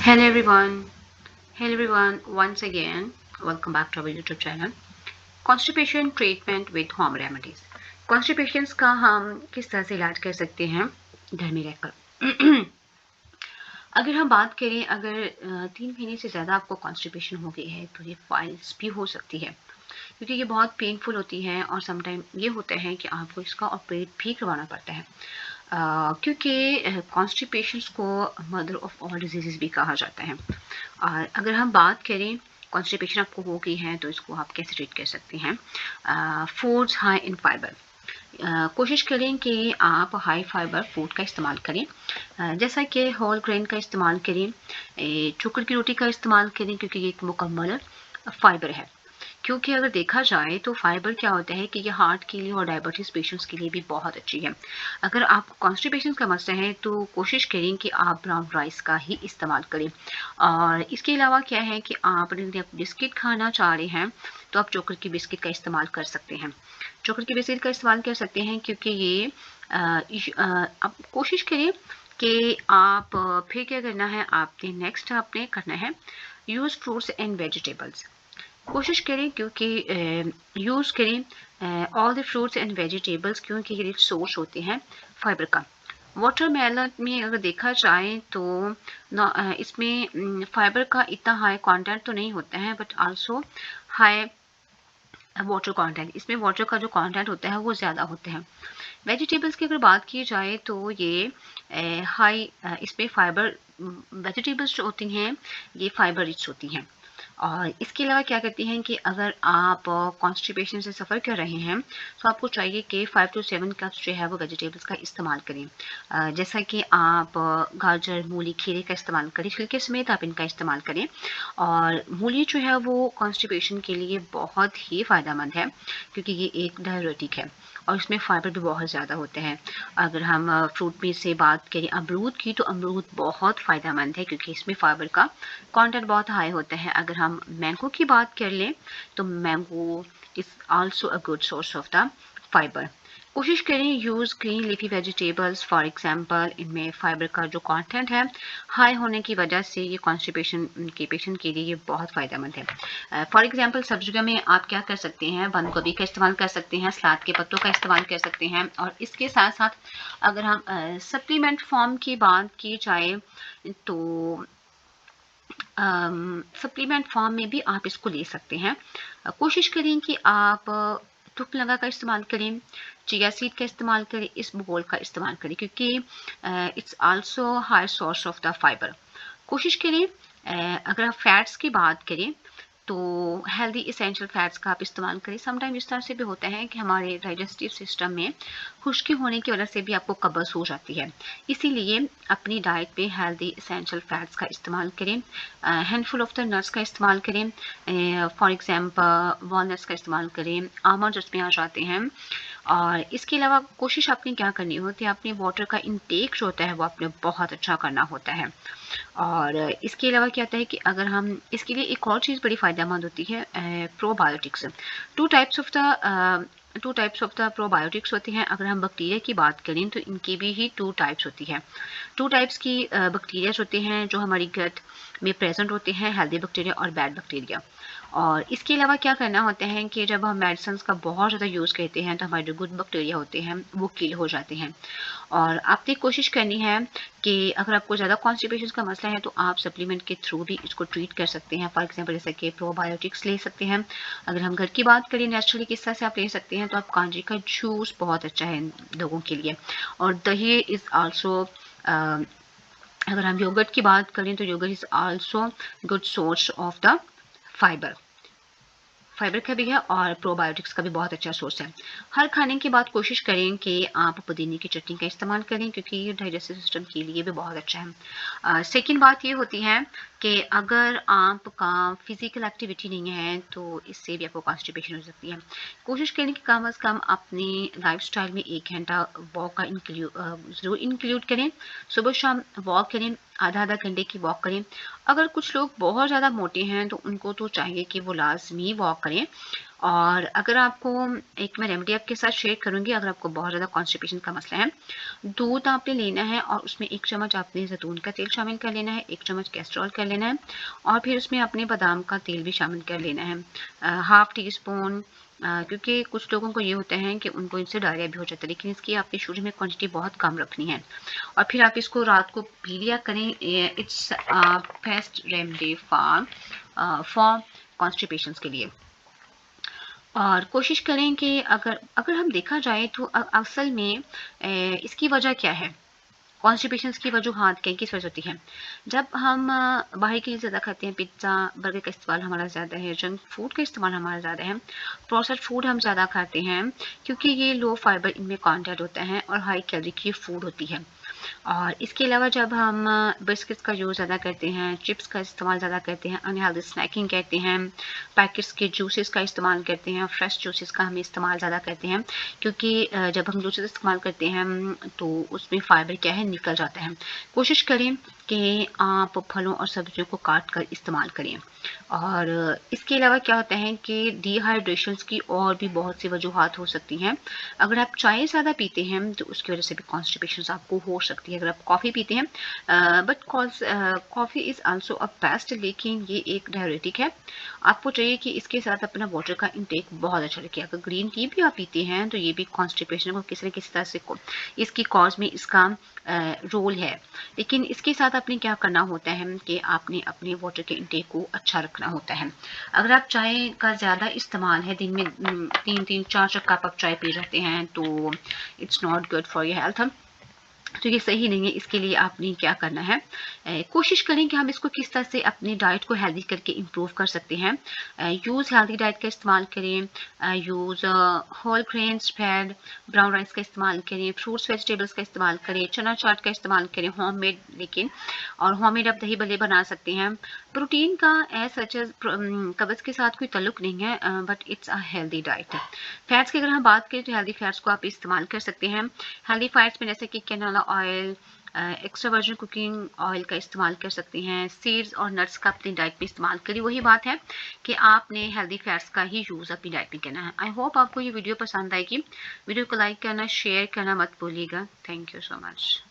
Hello everyone. Hello everyone. Once again, welcome back to our YouTube channel. Constipation treatment with home remedies. Constipations का हम किस तरह से इलाज कर सकते हैं घर में रहकर। अगर हम बात करें, अगर 3 महीने से ज़्यादा आपको कॉन्स्टिपेशन हो गई है तो ये फाइल्स भी हो सकती है, क्योंकि ये बहुत पेनफुल होती है और समटाइम ये होता है कि आपको इसका ऑपरेट भी करवाना पड़ता है, क्योंकि कॉन्स्टिपेशंस को मदर ऑफ ऑल डिजीज़ भी कहा जाता है। और अगर हम बात करें, कॉन्स्टिपेशन आपको हो गई है तो इसको आप कैसे ट्रीट कर सकते हैं। फूड्स हाई इन फाइबर, कोशिश करें कि आप हाई फाइबर फूड का इस्तेमाल करें, जैसा कि होल ग्रेन का इस्तेमाल करें, चोकर की रोटी का इस्तेमाल करें, क्योंकि ये एक मुकम्मल फाइबर है। क्योंकि अगर देखा जाए तो फाइबर क्या होता है कि ये हार्ट के लिए और डायबिटीज़ पेशेंट्स के लिए भी बहुत अच्छी है। अगर आपको कॉन्स्टिपेशन का मसला है तो कोशिश करें कि आप ब्राउन राइस का ही इस्तेमाल करें। और इसके अलावा क्या है कि आप यदि आप बिस्किट खाना चाह रहे हैं तो आप चोकर की बिस्किट का इस्तेमाल कर सकते हैं। चोकर की बिस्किट का इस्तेमाल कर सकते हैं, क्योंकि ये आप कोशिश करें कि आप फिर क्या करना है, आपने नेक्स्ट आपने करना है यूज़ फ्रूट्स एंड वेजिटेबल्स। कोशिश करें क्योंकि यूज़ करें all the fruits and vegetables, क्योंकि ये रिच सोर्स होते हैं फाइबर का। वाटरमेलन में अगर देखा जाए तो इसमें फाइबर का इतना हाई कंटेंट तो नहीं होता है, but also high water content, इसमें वाटर का जो कंटेंट होता है वो ज़्यादा होते हैं। वेजिटेबल्स की अगर बात की जाए तो ये हाई इसमें फाइबर, वेजिटेबल्स जो होती हैं ये फाइबर रिच होती हैं। और इसके अलावा क्या कहती हैं कि अगर आप कॉन्स्टिपेशन से सफ़र कर रहे हैं तो आपको चाहिए कि 5 to 7 कप्स जो है वो वेजिटेबल्स का इस्तेमाल करें, जैसा कि आप गाजर, मूली, खीरे का इस्तेमाल करें, छिलके समेत आप इनका इस्तेमाल करें। और मूली जो है वो कॉन्स्टिपेशन के लिए बहुत ही फ़ायदेमंद है, क्योंकि ये एक डायरेटिक है और इसमें फाइबर भी बहुत ज़्यादा होते हैं। अगर हम फ्रूट में से बात करें अमरूद की, तो अमरूद बहुत फ़ायदेमंद है क्योंकि इसमें फाइबर का कंटेंट बहुत हाई होता है। अगर हम मैंगो की बात कर लें तो mango is also a good source of the fibre. कोशिश करें use green leafy vegetables, for example इनमें फाइबर का जो कंटेंट है हाई होने की वजह से ये कॉन्स्टिपेशन के पेशेंट के लिए ये बहुत फ़ायदेमंद है। फॉर एग्जांपल सब्जियों में आप क्या कर सकते हैं, बंद गोभी का इस्तेमाल कर सकते हैं, सलाद के पत्तों का इस्तेमाल कर सकते हैं। और इसके साथ साथ अगर हम सप्लीमेंट फॉर्म की बात की जाए तो सप्लीमेंट फॉर्म में भी आप इसको ले सकते हैं। कोशिश करें कि आप तुक लगा का इस्तेमाल करें, चिया सीड का इस्तेमाल करें, इसबगोल का इस्तेमाल करें, क्योंकि it's also high source of the fibre. कोशिश करें अगर आप फैट्स की बात करें तो हेल्दी इसेंशियल फैट्स का आप इस्तेमाल करें। समटाइम इस तरह से भी होता है कि हमारे डाइजेस्टिव सिस्टम में खुश्की होने की वजह से भी आपको कब्ज़ हो जाती है, इसीलिए अपनी डाइट पे हेल्दी इसेंशियल फैट्स का इस्तेमाल करें। हैंडफुल ऑफ द नट्स का इस्तेमाल करें, फॉर एग्जांपल वॉलनट्स का इस्तेमाल करें, आमंड्स उसमें आ जाते हैं। और इसके अलावा कोशिश आपने क्या करनी होती है, आपने वाटर का इंटेक जो होता है वो आपने बहुत अच्छा करना होता है। और इसके अलावा क्या होता है कि अगर हम इसके लिए एक और चीज़ बड़ी फ़ायदेमंद होती है, probiotics. Two types of the two types of the probiotics होते हैं। अगर हम बैक्टीरिया की बात करें तो इनकी भी ही 2 टाइप्स होती है। 2 टाइप्स की बैक्टीरियाज होते हैं जो हमारी गट में प्रेजेंट होते हैं, हेल्दी बैक्टीरिया और बैड बैक्टीरिया। और इसके अलावा क्या करना होता है कि जब हम मेडिसिन का बहुत ज़्यादा यूज़ करते हैं तो हमारे जो गुड बैक्टीरिया होते हैं वो किल हो जाते हैं। और आपने कोशिश करनी है कि अगर आपको ज़्यादा कॉन्स्टिपेशन का मसला है तो आप सप्लीमेंट के थ्रू भी इसको ट्रीट कर सकते हैं। फॉर एग्जांपल जैसे कि प्रोबायोटिक्स ले सकते हैं। अगर हम घर की बात करें नेचुरली किस तरह से आप ले सकते हैं, तो आप कांजी का जूस बहुत अच्छा है इन लोगों के लिए। और दही इज़ आल्सो, अगर हम योगर्ट की बात करें तो yoghurt is also good source of the fibre. Fibre का भी है और प्रोबायोटिक्स का भी बहुत अच्छा सोर्स है। हर खाने के बाद कोशिश करें कि आप पुदीने की चटनी का इस्तेमाल करें, क्योंकि ये डाइजेस्टिव सिस्टम के लिए भी बहुत अच्छा है। सेकंड बात ये होती है कि अगर आपका फिजिकल एक्टिविटी नहीं है तो इससे भी आपको कॉन्स्टिपेशन हो सकती है। कोशिश करें कि कम अज़ कम अपने लाइफस्टाइल में 1 घंटा वॉक का ज़रूर इंक्लूड करें। सुबह शाम वॉक करें, आधा आधा घंटे की वॉक करें। अगर कुछ लोग बहुत ज़्यादा मोटे हैं तो उनको तो चाहिए कि वो लाजमी वॉक करें। और अगर आपको एक मैं रेमेडी आपके साथ शेयर करूँगी, अगर आपको बहुत ज़्यादा कॉन्स्टिपेशन का मसला है, दूध आपने लेना है और उसमें 1 चम्मच आपने ज़ैतून का तेल शामिल कर लेना है, 1 चम्मच कैस्ट्रॉल कर लेना है और फिर उसमें आपने बादाम का तेल भी शामिल कर लेना है। हाफ़ टी स्पून, क्योंकि कुछ लोगों को ये होता है कि उनको इनसे डायरिया भी हो जाता है, लेकिन इसकी आपकी शुरू में क्वांटिटी बहुत कम रखनी है और फिर आप इसको रात को पी लिया करें। इट्स बेस्ट रेमेडी फॉर कॉन्स्टिपेशंस के लिए। और कोशिश करें कि अगर अगर हम देखा जाए तो असल में इसकी वजह क्या है? कॉन्स्टिपेशंस की वजूहात क्या किस वजह होती है? जब हम बाहर की चीज़ ज़्यादा खाते हैं, पिज़्ज़ा, बर्गर का इस्तेमाल हमारा ज़्यादा है, जंक फूड का इस्तेमाल हमारा ज़्यादा है, प्रोसेस्ड फूड हम ज़्यादा खाते हैं क्योंकि ये लो फाइबर इनमें कंटेंट होता है और हाई कैलोरी की फूड होती है। और इसके अलावा जब हम बिस्किट्स का यूज़ ज़्यादा करते हैं, चिप्स का इस्तेमाल ज़्यादा करते हैं, अनहेल्दी स्नैकिंग करते हैं, पैकेट्स के जूसेस का इस्तेमाल करते हैं, फ्रेश जूसेस का हम इस्तेमाल ज़्यादा करते हैं क्योंकि जब हम जूसेस इस्तेमाल करते हैं तो उसमें फाइबर क्या है निकल जाता है। कोशिश करें कि आप फलों और सब्जियों को काट कर इस्तेमाल करें। और इसके अलावा क्या होता है कि डिहाइड्रेशंस की और भी बहुत सी वजूहात हो सकती हैं। अगर आप चाय ज़्यादा पीते हैं तो उसकी वजह से भी कॉन्स्टिपेशंस आपको हो सकती है। अगर आप कॉफ़ी पीते हैं, but coffee is also a best, लेकिन ये एक डाययूरेटिक है। आपको चाहिए कि इसके साथ अपना वाटर का इंटेक बहुत अच्छा रखें। अगर ग्रीन टी भी आप पीते हैं तो ये भी कॉन्स्टिपेशन को किसी न किसी तरह से इसकी कॉज में इसका रोल है। लेकिन इसके साथ आपने क्या करना होता है कि आपने अपने वाटर के इंटेक को अच्छा रखना होता है। अगर आप चाय का ज़्यादा इस्तेमाल है, दिन में 3-3 4-4 कप आप चाय पी जाते हैं तो it's not good for your health. तो ये सही नहीं है। इसके लिए आपने क्या करना है, कोशिश करें कि हम इसको किस तरह से अपनी डाइट को हेल्दी करके इम्प्रूव कर सकते हैं। यूज़ हेल्दी डाइट का इस्तेमाल करें, use whole grains, bread, brown rice का इस्तेमाल करें, फ्रूट्स वेजिटेबल्स का इस्तेमाल करें, चना चाट का इस्तेमाल करें होममेड, लेकिन और होममेड आप दही भल्ले बना सकते हैं। प्रोटीन का एज सच एज कब्ज़ के साथ कोई ताल्लुक नहीं है, but it's a healthy diet. Fats की अगर हम बात करें तो हेल्दी फैट्स को आप इस्तेमाल कर सकते हैं। हेल्दी फैट्स में जैसे कि canola oil, extra virgin cooking oil का इस्तेमाल कर सकते हैं। सीड्स और नट्स का अपनी डाइट में इस्तेमाल करिए। वही बात है कि आपने हेल्दी फैट्स का ही यूज़ अपनी डाइट में करना है। आई होप आपको ये वीडियो पसंद आएगी। वीडियो को लाइक करना, शेयर करना मत भूलिएगा। Thank you so much.